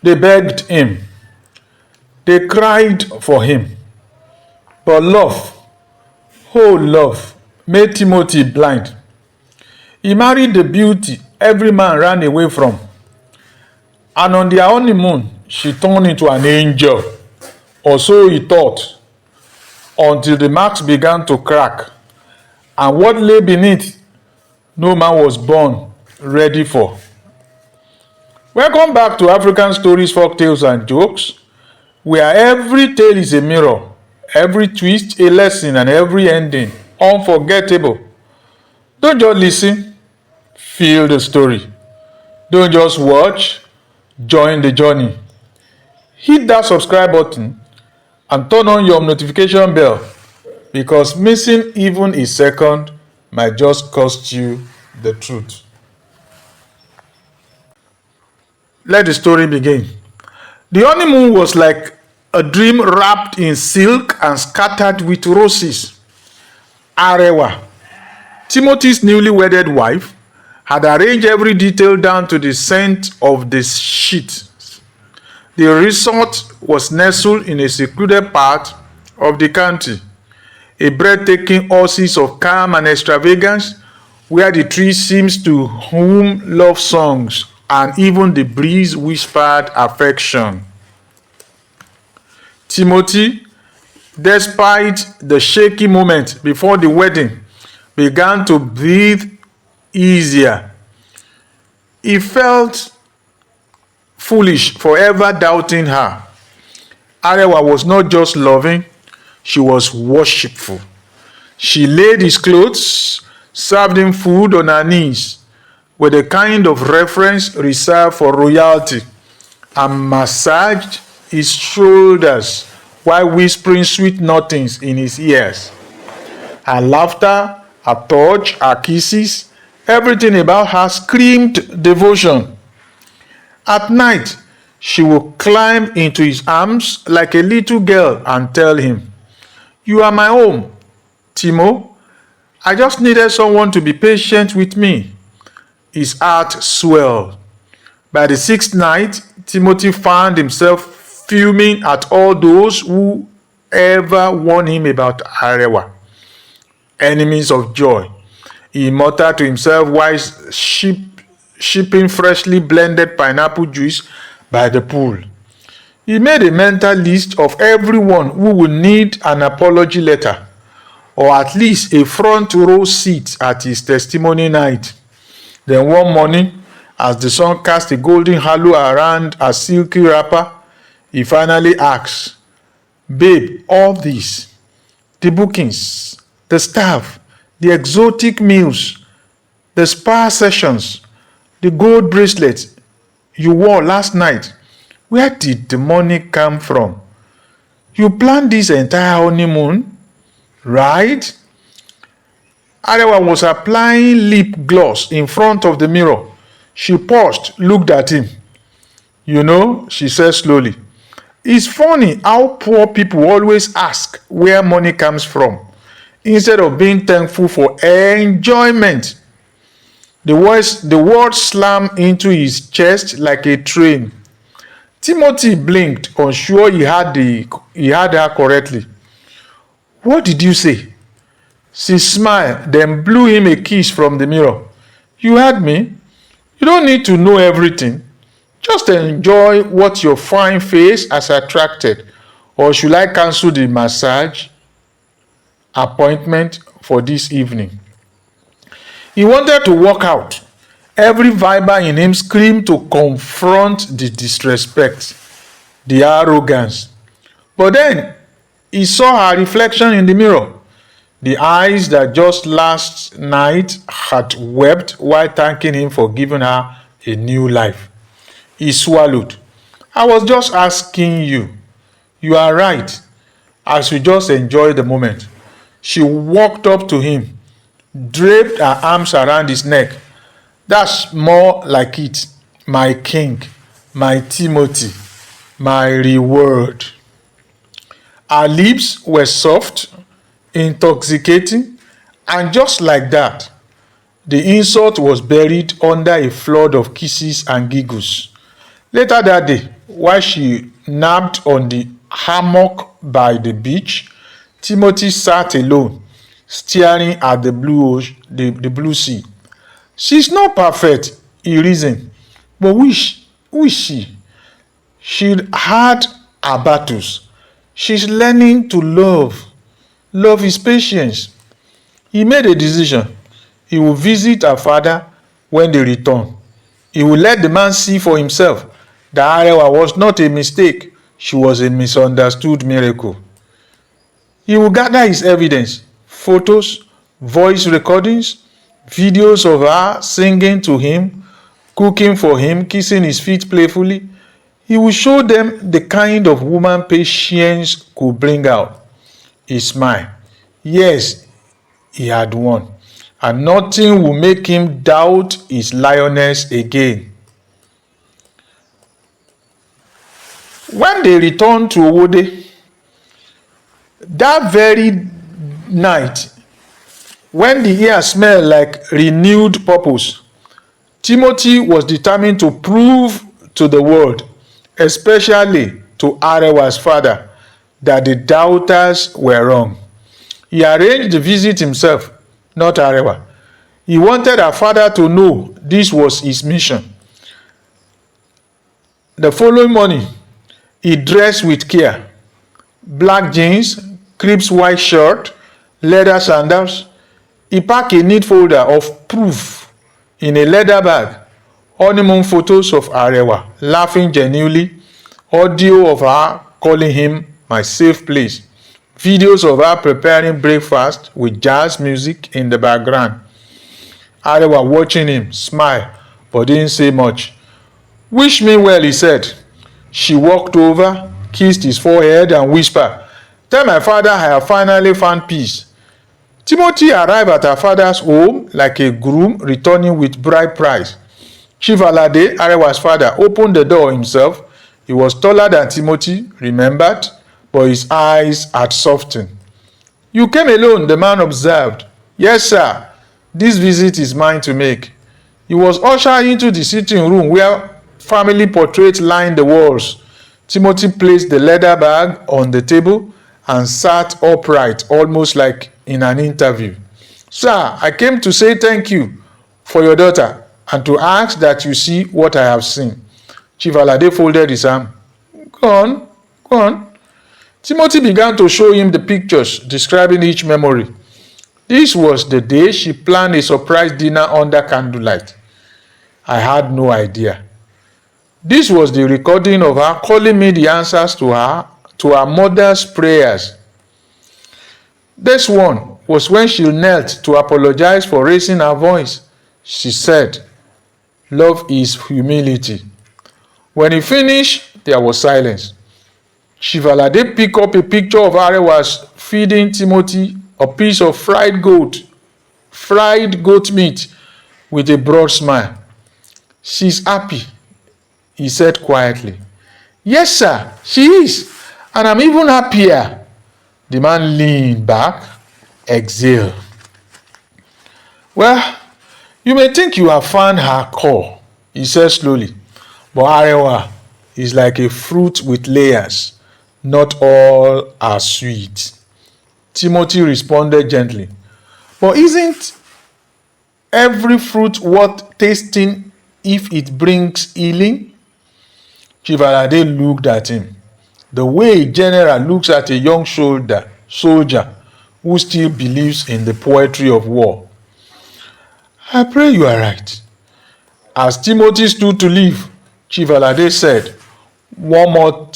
They begged him. They cried for him. But love, oh love, made Timothy blind. He married the beauty every man ran away from. And on their honeymoon, she turned into an angel, or so he thought, until the marks began to crack. And what lay beneath, no man was born ready for. Welcome back to African Stories, Folktales and Jokes, where every tale is a mirror, every twist a lesson, and every ending unforgettable. Don't just listen, feel the story. Don't just watch, join the journey. Hit that subscribe button and turn on your notification bell, because missing even a second might just cost you the truth. Let the story begin. The honeymoon was like a dream wrapped in silk and scattered with roses. Arewa, Timothy's newly wedded wife, had arranged every detail down to the scent of the sheets. The resort was nestled in a secluded part of the country, a breathtaking oasis of calm and extravagance, where the trees seemed to hum love songs and even the breeze whispered affection. Timothy, despite the shaky moment before the wedding, began to breathe easier. He felt foolish for ever doubting her. Arewa was not just loving, she was worshipful. She laid his clothes, served him food on her knees, with a kind of reverence reserved for royalty, and massaged his shoulders while whispering sweet nothings in his ears. Her laughter, her touch, her kisses, everything about her screamed devotion. At night, she would climb into his arms like a little girl and tell him, "You are my home, Timo. I just needed someone to be patient with me." His heart swelled. By the sixth night, Timothy found himself fuming at all those who ever warned him about Arewa. Enemies of joy, he muttered to himself while sipping freshly blended pineapple juice by the pool. He made a mental list of everyone who would need an apology letter, or at least a front row seat at his testimony night. Then one morning, as the sun cast a golden halo around a silky wrapper, he finally asked, "Babe, all this, the bookings, the staff, the exotic meals, the spa sessions, the gold bracelet you wore last night, where did the money come from? You planned this entire honeymoon, right?" Arewa was applying lip gloss in front of the mirror. She paused, looked at him. "You know," she said slowly, "it's funny how poor people always ask where money comes from, instead of being thankful for enjoyment." The word slammed into his chest like a train. Timothy blinked, unsure he had her correctly. "What did you say?" She smiled, then blew him a kiss from the mirror. "You heard me. You don't need to know everything. Just enjoy what your fine face has attracted. Or should I cancel the massage appointment for this evening?" He wanted to walk out. Every fiber in him screamed to confront the disrespect, the arrogance. But then he saw her reflection in the mirror. The eyes that just last night had wept while thanking him for giving her a new life. He swallowed. "I was just asking you. You are right. I should just enjoy the moment." She walked up to him, draped her arms around his neck. "That's more like it, my king, my Timothy, my reward." Her lips were soft, intoxicating, and just like that, the insult was buried under a flood of kisses and giggles. Later that day, while she napped on the hammock by the beach, Timothy sat alone, staring at the blue sea. She's not perfect, he reasoned, but who is she? She'd had her battles. She's learning to love. Love is patience. He made a decision. He will visit her father when they return. He will let the man see for himself that Arewa was not a mistake. She was a misunderstood miracle. He will gather his evidence, photos, voice recordings, videos of her singing to him, cooking for him, kissing his feet playfully. He will show them the kind of woman patience could bring out. He smiled. Yes, he had won, and nothing will make him doubt his lioness again. When they returned to Owode, that very night, when the air smelled like renewed purpose, Timothy was determined to prove to the world, especially to Arewa's father, that the doubters were wrong. He arranged the visit himself, not Arewa. He wanted her father to know this was his mission. The following morning, he dressed with care. Black jeans, crisp white shirt, leather sandals. He packed a neat folder of proof in a leather bag. Honeymoon photos of Arewa laughing genuinely. Audio of her calling him my safe place. Videos of her preparing breakfast with jazz music in the background. Arewa watching him, smile, but didn't say much. Wish me well, he said. She walked over, kissed his forehead and whispered, tell my father I have finally found peace. Timothy arrived at her father's home like a groom returning with bride price. Chief Alade, Arewa's father, opened the door himself. He was taller than Timothy, remembered, but his eyes had softened. You came alone, the man observed. Yes, sir. This visit is mine to make. He was ushered into the sitting room where family portraits lined the walls. Timothy placed the leather bag on the table and sat upright, almost like in an interview. Sir, I came to say thank you for your daughter and to ask that you see what I have seen. Chief Alade folded his arm. Go on. Timothy began to show him the pictures, describing each memory. This was the day she planned a surprise dinner under candlelight. I had no idea. This was the recording of her calling me the answers to her mother's prayers. This one was when she knelt to apologize for raising her voice. She said, love is humility. When he finished, there was silence. Chief Alade picked up a picture of Arewa's feeding Timothy a piece of fried goat meat with a broad smile. She's happy, he said quietly. Yes, sir, she is, and I'm even happier. The man leaned back, exhaled. Well, you may think you have found her core, he said slowly, but Arewa is like a fruit with layers. Not all are sweet. Timothy responded gently. But isn't every fruit worth tasting if it brings healing? Chief Alade looked at him, the way a general looks at a young soldier who still believes in the poetry of war. I pray you are right. As Timothy stood to leave, Chief Alade said, one more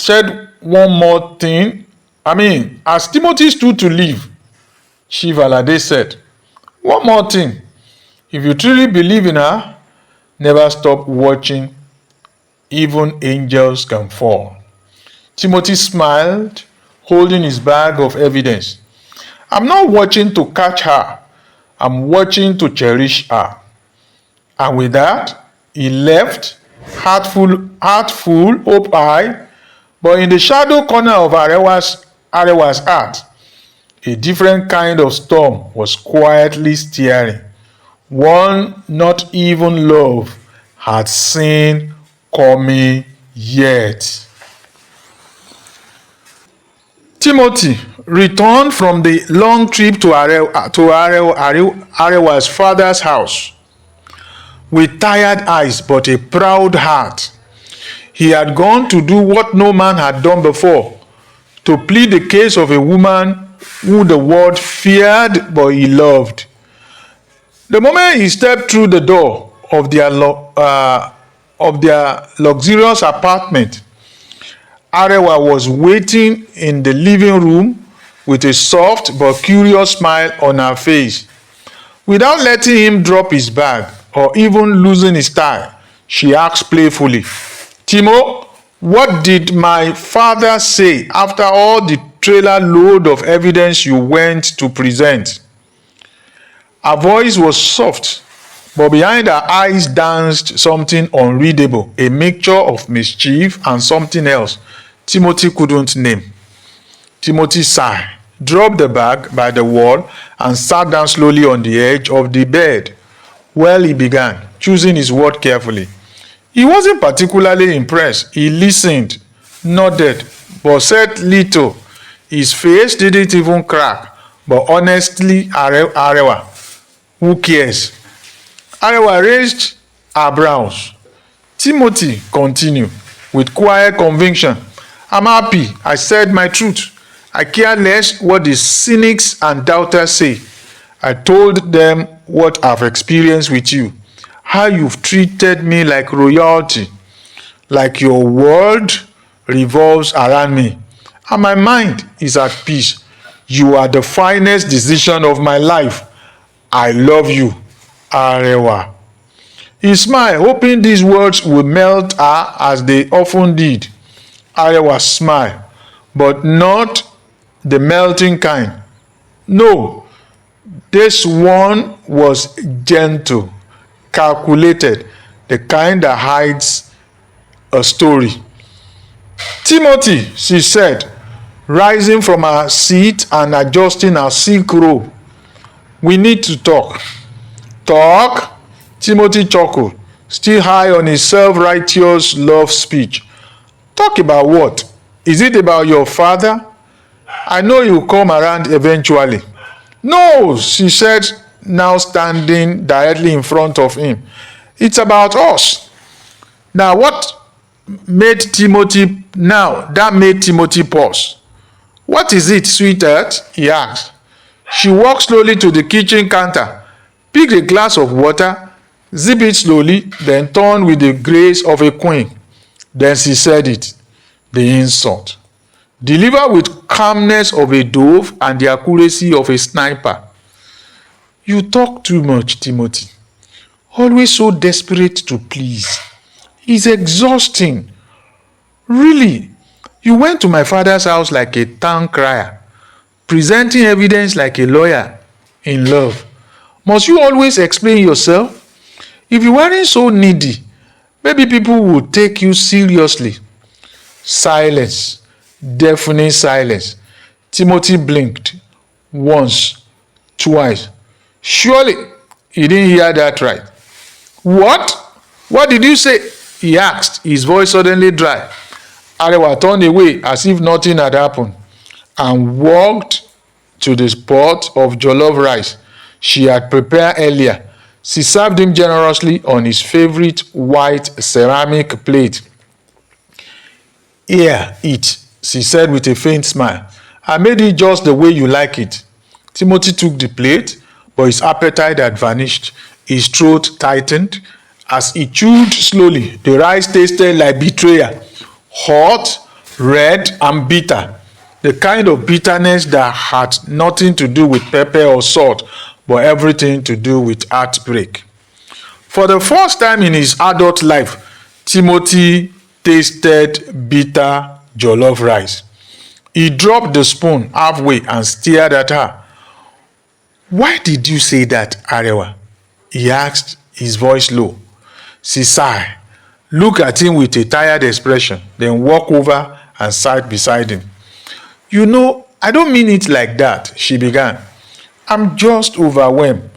thing. As Timothy stood to leave, Chief Alade said, one more thing. If you truly believe in her, never stop watching. Even angels can fall. Timothy smiled, holding his bag of evidence. I'm not watching to catch her. I'm watching to cherish her. And with that, he left, heart full, hope high, but in the shadow corner of Arewa's heart, a different kind of storm was quietly stirring. One not even love had seen coming yet. Timothy returned from the long trip to Arewa's father's house with tired eyes but a proud heart. He had gone to do what no man had done before, to plead the case of a woman who the world feared but he loved. The moment he stepped through the door of their luxurious apartment, Arewa was waiting in the living room with a soft but curious smile on her face. Without letting him drop his bag or even losing his tie, she asked playfully, "Timo, what did my father say after all the trailer load of evidence you went to present?" Her voice was soft, but behind her eyes danced something unreadable, a mixture of mischief and something else Timothy couldn't name. Timothy sighed, dropped the bag by the wall, and sat down slowly on the edge of the bed. Well, he began, choosing his word carefully. He wasn't particularly impressed. He listened, nodded, but said little. His face didn't even crack. But honestly, Arewa, who cares? Arewa raised her brows. Timothy continued with quiet conviction. "I'm happy. I said my truth. I care less what the cynics and doubters say. I told them what I've experienced with you, how you've treated me like royalty, like your world revolves around me, and my mind is at peace. You are the finest decision of my life. I love you, Arewa." He smiled, hoping these words would melt her as they often did. Arewa smiled, but not the melting kind. No, this one was gentle, calculated, the kind that hides a story. "Timothy," she said, rising from her seat and adjusting her silk robe, "we need to talk." "Talk?" Timothy chuckled, still high on his self-righteous love speech. "Talk about what? Is it about your father? I know he'll come around eventually." "No," she said, now standing directly in front of him. "It's about us." Now that made Timothy pause. "What is it, sweetheart?" he asked. She walked slowly to the kitchen counter, picked a glass of water, sipped it slowly, then turned with the grace of a queen. Then she said it, the insult, delivered with calmness of a dove and the accuracy of a sniper. "You talk too much, Timothy. Always so desperate to please. It's exhausting. Really, you went to my father's house like a town crier, presenting evidence like a lawyer in love. Must you always explain yourself? If you weren't so needy, maybe people would take you seriously." Silence, deafening silence. Timothy blinked once, twice. Surely he didn't hear that right. "What? What did you say?" he asked, his voice suddenly dry. Arewa turned away as if nothing had happened and walked to the pot of jollof rice she had prepared earlier. She served him generously on his favorite white ceramic plate. "Here, eat," she said with a faint smile. "I made it just the way you like it." Timothy took the plate, but his appetite had vanished. His throat tightened. As he chewed slowly, the rice tasted like betrayal. Hot, red, and bitter. The kind of bitterness that had nothing to do with pepper or salt, but everything to do with heartbreak. For the first time in his adult life, Timothy tasted bitter jollof rice. He dropped the spoon halfway and stared at her. "Why did you say that, Arewa?" he asked, his voice low. She sighed, looked at him with a tired expression, then walked over and sat beside him. "You know, I don't mean it like that," she began. "I'm just overwhelmed.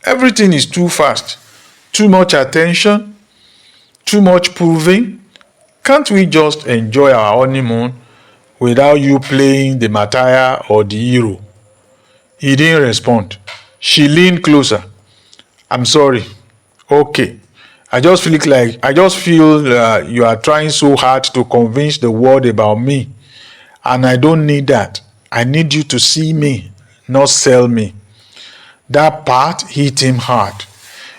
Everything is too fast. Too much attention. Too much proving. Can't we just enjoy our honeymoon without you playing the martyr or the hero. He didn't respond. She leaned closer. I'm sorry. Okay. I just feel you are trying so hard to convince the world about me. And I don't need that. I need you to see me, not sell me. That part hit him hard.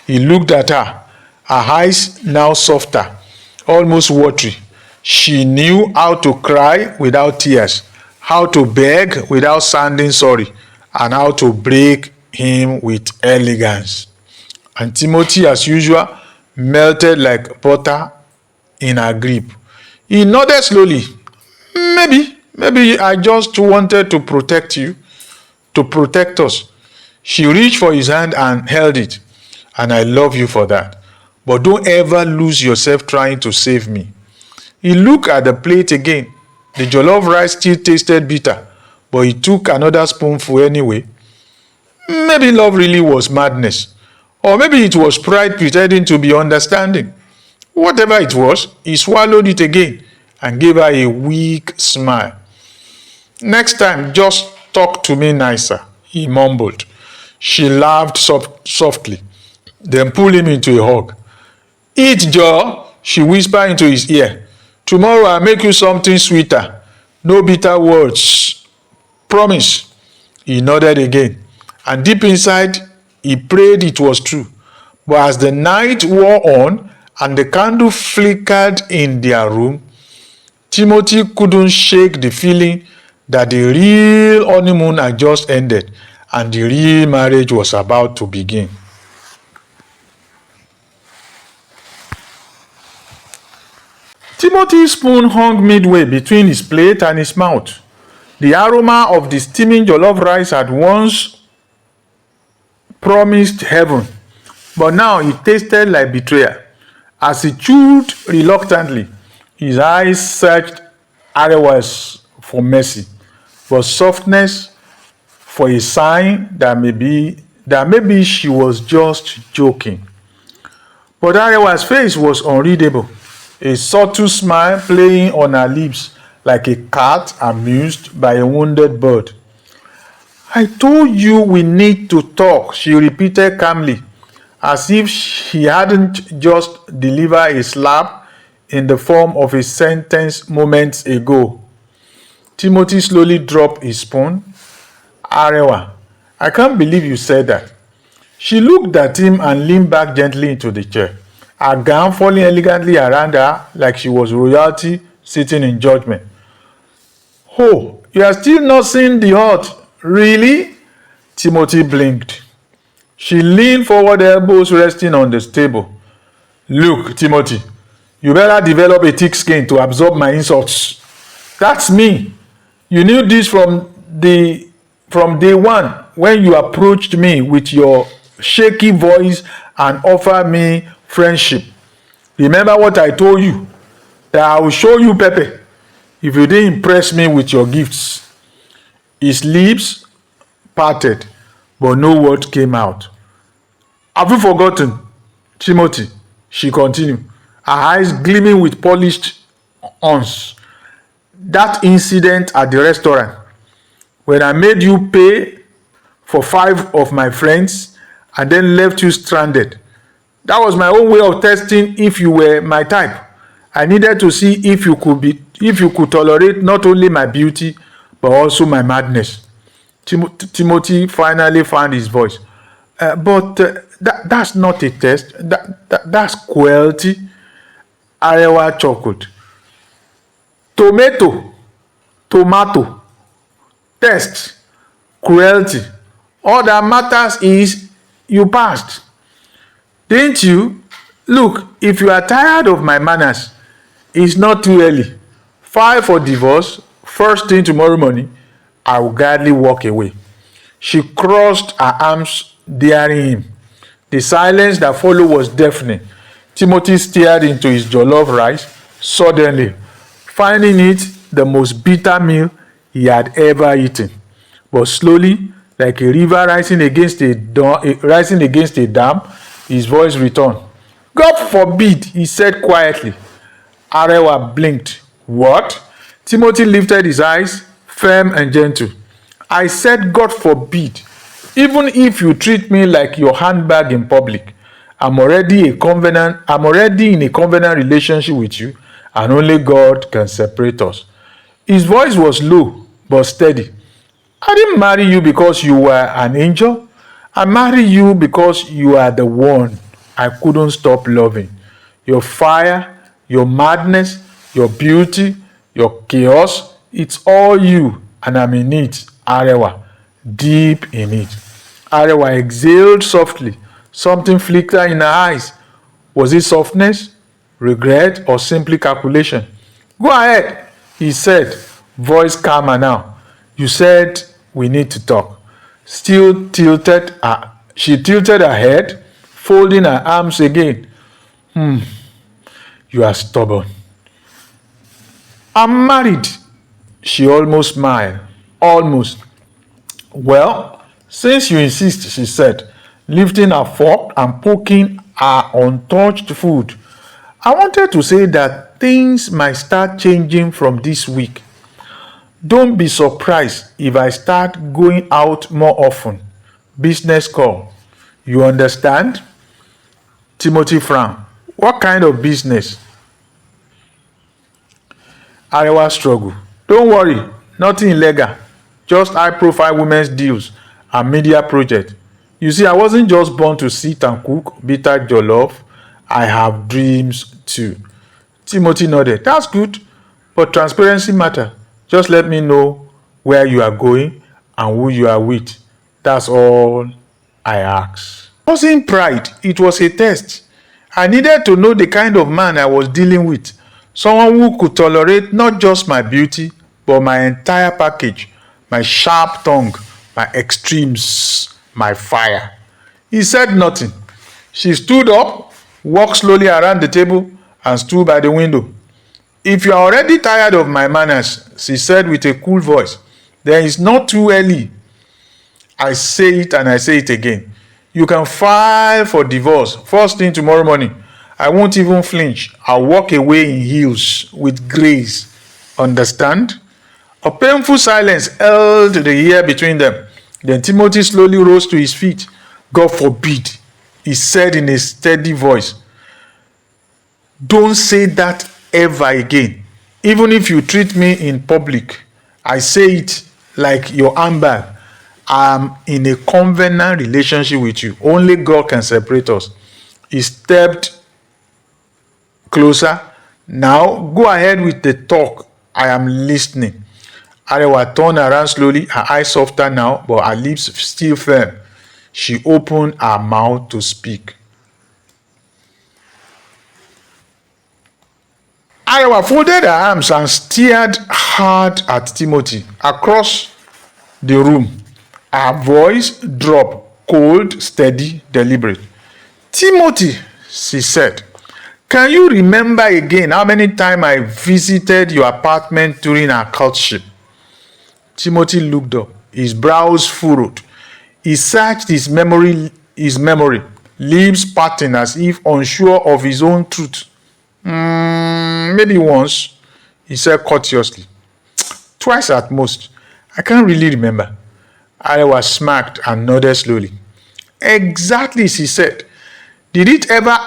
He looked at her, her eyes now softer, almost watery. She knew how to cry without tears, how to beg without sounding sorry, and how to break him with elegance. And Timothy, as usual, melted like butter in her grip. He nodded slowly. Maybe I just wanted to protect you, to protect us. She reached for his hand and held it. And I love you for that. But don't ever lose yourself trying to save me. He looked at the plate again. The jollof rice still tasted bitter, but he took another spoonful anyway. Maybe love really was madness. Or maybe it was pride pretending to be understanding. Whatever it was, he swallowed it again and gave her a weak smile. Next time, just talk to me nicer, he mumbled. She laughed softly, then pulled him into a hug. Eat, Joe, she whispered into his ear. Tomorrow I'll make you something sweeter. No bitter words. Promise. He nodded again. And deep inside, he prayed it was true. But as the night wore on and the candle flickered in their room, Timothy couldn't shake the feeling that the real honeymoon had just ended and the real marriage was about to begin. Timothy's spoon hung midway between his plate and his mouth. The aroma of the steaming jollof rice had once promised heaven, but now it tasted like betrayal. As he chewed reluctantly, his eyes searched Arewa's for mercy, for softness, for a sign that maybe she was just joking. But Arewa's face was unreadable, a subtle smile playing on her lips like a cat amused by a wounded bird. I told you we need to talk, she repeated calmly, as if she hadn't just delivered a slap in the form of a sentence moments ago. Timothy slowly dropped his spoon. Arewa, I can't believe you said that. She looked at him and leaned back gently into the chair, her gown falling elegantly around her like she was royalty sitting in judgment. Oh, you are still not seeing the hurt, really? Timothy blinked. She leaned forward, elbows resting on the table. Look, Timothy, you better develop a thick skin to absorb my insults. That's me. You knew this from day one when you approached me with your shaky voice and offered me friendship. Remember what I told you? That I will show you Pepe if you didn't impress me with your gifts. His lips parted, but no word came out. Have you forgotten, Timothy? She continued, her eyes gleaming with polished ons. That incident at the restaurant, when I made you pay for 5 of my friends and then left you stranded. That was my own way of testing if you were my type. I needed to see if you could tolerate not only my beauty but also my madness. Timothy finally found his voice. That's not a test. That's cruelty. Arewa chuckled. Tomato, test, cruelty. All that matters is you passed. Didn't you? Look, if you are tired of my manners, it's not too early. File for divorce, first thing tomorrow morning, I will gladly walk away. She crossed her arms, daring him. The silence that followed was deafening. Timothy stared into his jollof rice, suddenly, finding it the most bitter meal he had ever eaten. But slowly, like a river rising against a dam, his voice returned. God forbid, he said quietly. Arewa blinked. What? Timothy lifted his eyes, firm and gentle. I said, God forbid, even if you treat me like your handbag in public, I'm already in a covenant relationship with you, and only God can separate us. His voice was low but steady. I didn't marry you because you were an angel. I married you because you are the one I couldn't stop loving. Your fire, your madness, your beauty, your chaos, it's all you, and I'm in it, Arewa, deep in it. Arewa exhaled softly. Something flickered in her eyes. Was it softness, regret, or simply calculation? Go ahead, he said, voice calmer now. You said we need to talk. She tilted her head, folding her arms again. You are stubborn. I'm married. She almost smiled. Almost. Well, since you insist, she said, lifting her fork and poking her untouched food. I wanted to say that things might start changing from this week. Don't be surprised if I start going out more often. Business call. You understand? Timothy frowned. What kind of business? Arewa struggled. Don't worry, nothing illegal. Just high-profile women's deals and media projects. You see, I wasn't just born to sit and cook bitter jollof. I have dreams too. Timothy nodded. That's good, but transparency matters. Just let me know where you are going and who you are with. That's all I ask. It wasn't pride, it was a test. I needed to know the kind of man I was dealing with. Someone who could tolerate not just my beauty, but my entire package. My sharp tongue, my extremes, my fire. He said nothing. She stood up, walked slowly around the table, and stood by the window. If you are already tired of my manners, she said with a cool voice, then it's not too early. I say it and I say it again. You can file for divorce first thing tomorrow morning. I won't even flinch. I'll walk away in heels with grace. Understand? A painful silence held the air between them. Then Timothy slowly rose to his feet. God forbid, he said in a steady voice. Don't say that ever again. Even if you treat me in public, I say it like your handbag. I'm in a covenant relationship with you. Only God can separate us. He stepped closer. Now go ahead with the talk. I am listening. Arewa turned around slowly, her eyes softer now, but her lips still firm. She opened her mouth to speak. Arewa folded her arms and stared hard at Timothy across the room. Her voice dropped, cold, steady, deliberate. Timothy, she said, can you remember again how many times I visited your apartment during our courtship? Timothy looked up, his brows furrowed. He searched his memory, lips parting as if unsure of his own truth. Maybe once, he said courteously. Twice at most. I can't really remember. Arewa smirked and nodded slowly. Exactly, she said. Did it ever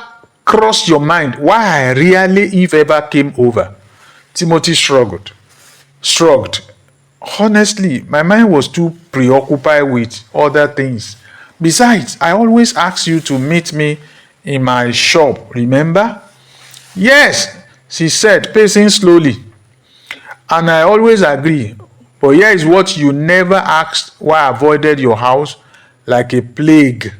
cross your mind why I rarely, if ever, came over? Timothy shrugged. Honestly, my mind was too preoccupied with other things. Besides, I always ask you to meet me in my shop, remember? Yes, she said, pacing slowly. And I always agree. But here is what you never asked why I avoided your house like a plague.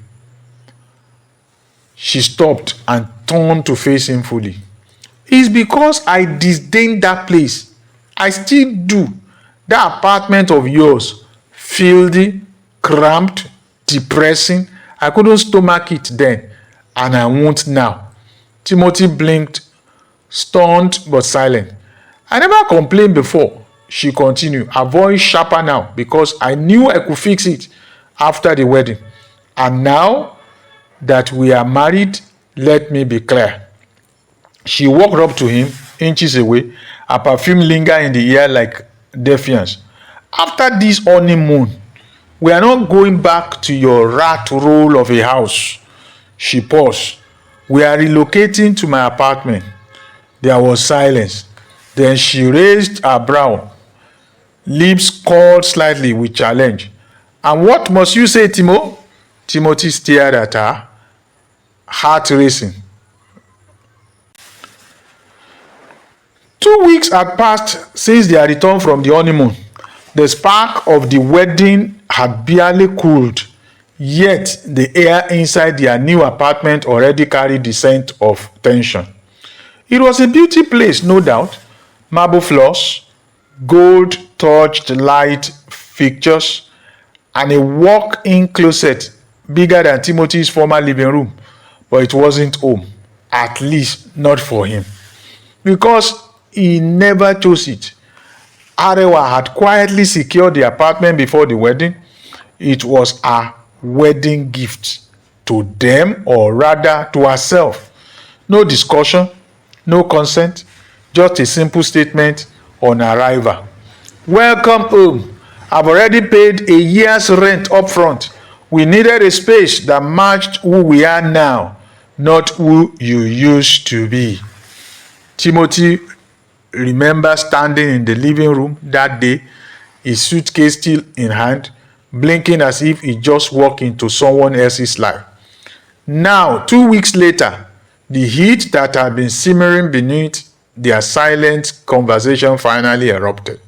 She stopped and turned to face him fully. It's because I disdain that place. I still do. That apartment of yours, filthy, cramped, depressing. I couldn't stomach it then, and I won't now. Timothy blinked, stunned but silent. I never complained before, she continued, her voice sharper now, because I knew I could fix it after the wedding. And now that we are married, let me be clear. She walked up to him, inches away, Her perfume lingered in the air like defiance. After this honeymoon, we are not going back to your rat roll of a house. She paused. We are relocating to my apartment. There was silence. Then she raised her brow, lips curled slightly with challenge. And what must you say, Timo? Timothy stared at her, heart racing. 2 weeks had passed since their return from the honeymoon. The spark of the wedding had barely cooled, yet the air inside their new apartment already carried the scent of tension. It was a beauty place, no doubt. Marble floors, gold-touched light fixtures, and a walk-in closet bigger than Timothy's former living room. But it wasn't home, at least not for him, because he never chose it. Arewa had quietly secured the apartment before the wedding. It was her wedding gift to them, or rather to herself. No discussion, no consent, just a simple statement on arrival. Welcome home. I've already paid a year's rent up front. We needed a space that matched who we are now, not who you used to be. Timothy remembers standing in the living room that day, his suitcase still in hand, blinking as if he just walked into someone else's life. Now, 2 weeks later, the heat that had been simmering beneath their silent conversation finally erupted.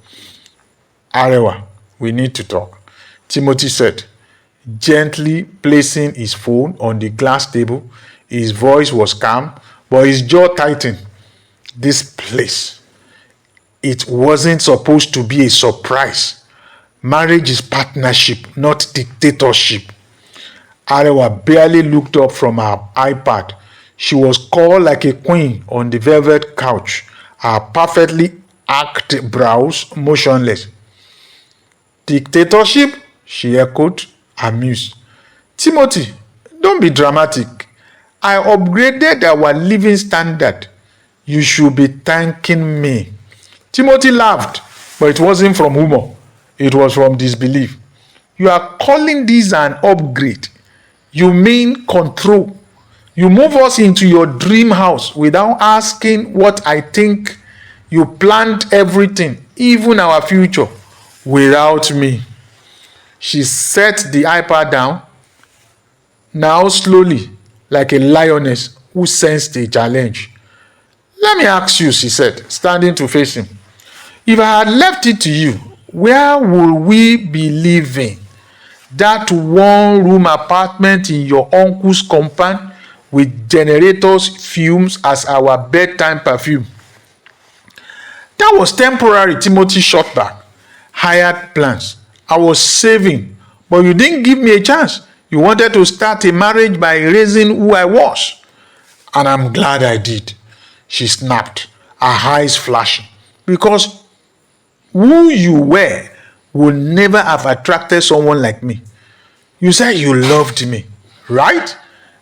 Arewa, we need to talk, Timothy said, gently placing his phone on the glass table. His voice was calm, but his jaw tightened. This place, it wasn't supposed to be a surprise. Marriage is partnership, not dictatorship. Arewa barely looked up from her iPad. She was curled like a queen on the velvet couch, her perfectly arched brows motionless. Dictatorship? She echoed, amused. Timothy, don't be dramatic. I upgraded our living standard. You should be thanking me. Timothy laughed, but it wasn't from humor. It was from disbelief. You are calling this an upgrade? You mean control? You move us into your dream house without asking what I think. You planned everything, even our future, without me. She set the iPad down, now slowly, like a lioness who sensed a challenge. Let me ask you, she said, standing to face him. If I had left it to you, where would we be living? That one-room apartment in your uncle's compound with generators fumes as our bedtime perfume. That was temporary, Timothy shot back. Hired plans. I was saving, but you didn't give me a chance. You wanted to start a marriage by erasing who I was. And I'm glad I did. She snapped, her eyes flashing. Because who you were would never have attracted someone like me. You said you loved me, right?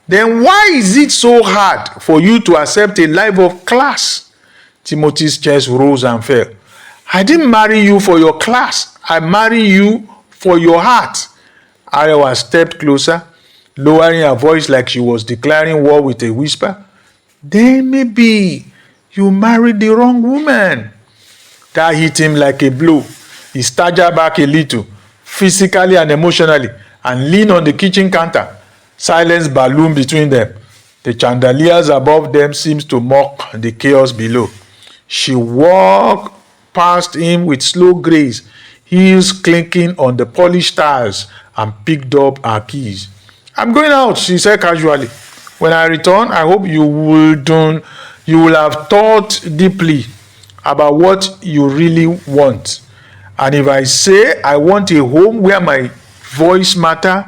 Then why is it so hard for you to accept a life of class? Timothy's chest rose and fell. I didn't marry you for your class. I married you for your heart. Arewa stepped closer, lowering her voice like she was declaring war with a whisper. Then maybe you married the wrong woman. That hit him like a blow. He staggered back a little, physically and emotionally, and leaned on the kitchen counter. Silence ballooned between them. The chandeliers above them seemed to mock the chaos below. She walked past him with slow grace, heels clinking on the polished tiles, and picked up her keys. I'm going out, she said casually. When I return, I hope you will have thought deeply about what you really want. And if I say I want a home where my voice matters,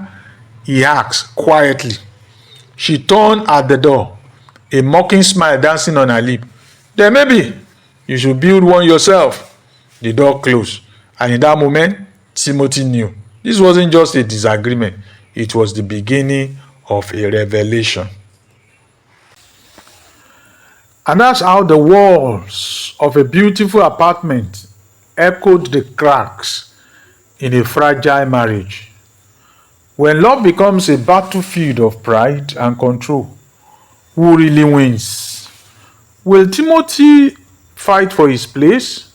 he asked quietly. She turned at the door, a mocking smile dancing on her lip. Then maybe you should build one yourself. The door closed, and in that moment, Timothy knew this wasn't just a disagreement. It was the beginning of a revelation. And that's how the walls of a beautiful apartment echoed the cracks in a fragile marriage. When love becomes a battlefield of pride and control, who really wins? Will Timothy fight for his place,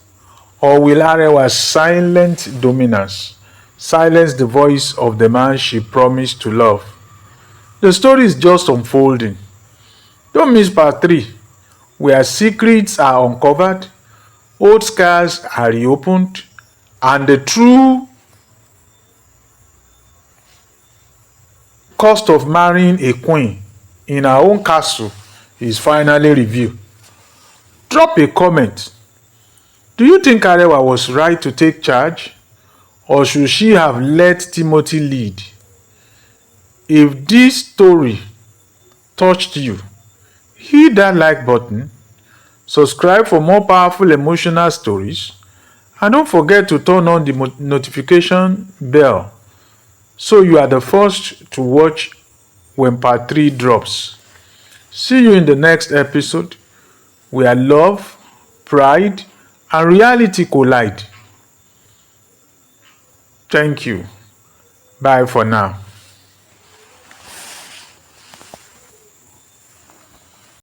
or will Arewa's silent dominance silence the voice of the man she promised to love? The story is just unfolding. Don't miss part 3, where secrets are uncovered, old scars are reopened, and the true cost of marrying a queen in her own castle is finally revealed. Drop a comment. Do you think Arewa was right to take charge, or should she have let Timothy lead? If this story touched you, hit that like button, subscribe for more powerful emotional stories, and don't forget to turn on the notification bell so you are the first to watch when part 3 drops. See you in the next episode where love, pride, and reality collide. Thank you. Bye for now.